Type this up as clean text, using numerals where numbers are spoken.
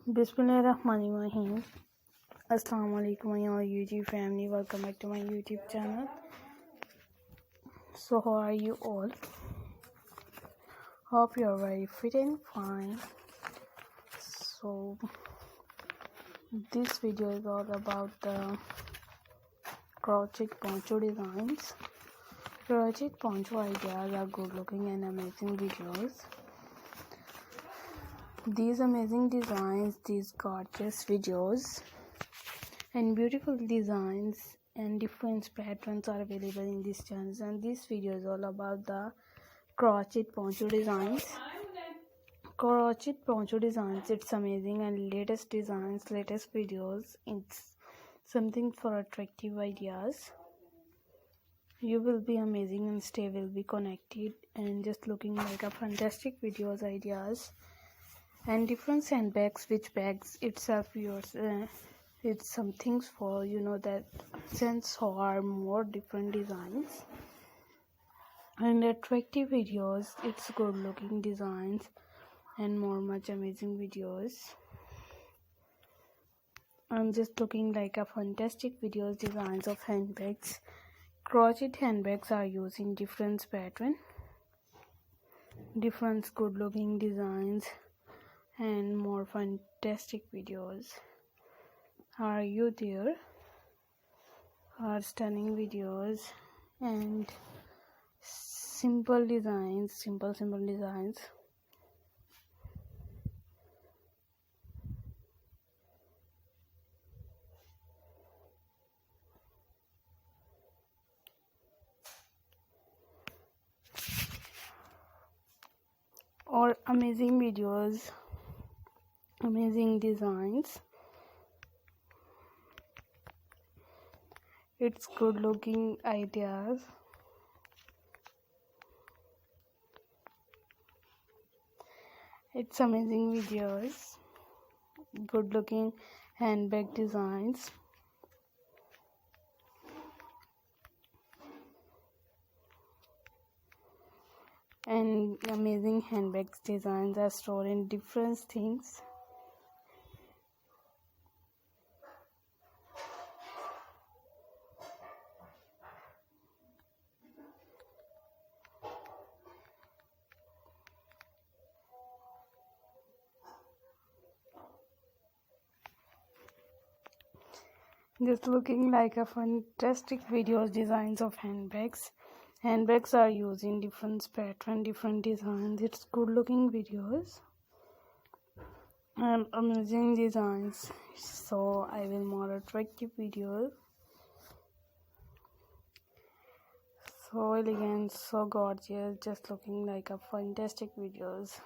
Bismillahirrahmanirrahim. Assalamu alaikum my YouTube family. Welcome back to my YouTube channel. So how are you all? Hope you are very fit and fine. So this video is all about the crochet poncho designs. Crochet poncho ideas are good looking and amazing videos. These amazing designs, these gorgeous videos and beautiful designs and different patterns are available in this channel, and this video is all about the crochet poncho designs. Crochet poncho designs, it's amazing and latest designs, latest videos. It's something for attractive ideas. You will be amazing and stay will be connected and just looking like a fantastic videos, ideas and different handbags, which bags itself yours. It's some things for that sense or more different designs and attractive videos. It's good looking designs and more much amazing videos. I'm just looking like a fantastic videos, designs of handbags. Crochet handbags are using different pattern, different good looking designs and more fantastic videos. Are you there? Are stunning videos and simple designs, simple designs. Or amazing videos, amazing designs. It's good looking ideas. It's amazing videos, good looking handbag designs. And amazing handbags designs are stored in different things. Just looking like a fantastic videos, designs of handbags. Handbags are using different pattern, different designs. It's good looking videos and amazing designs. So I will more attractive videos. So elegant, so gorgeous, just looking like a fantastic videos.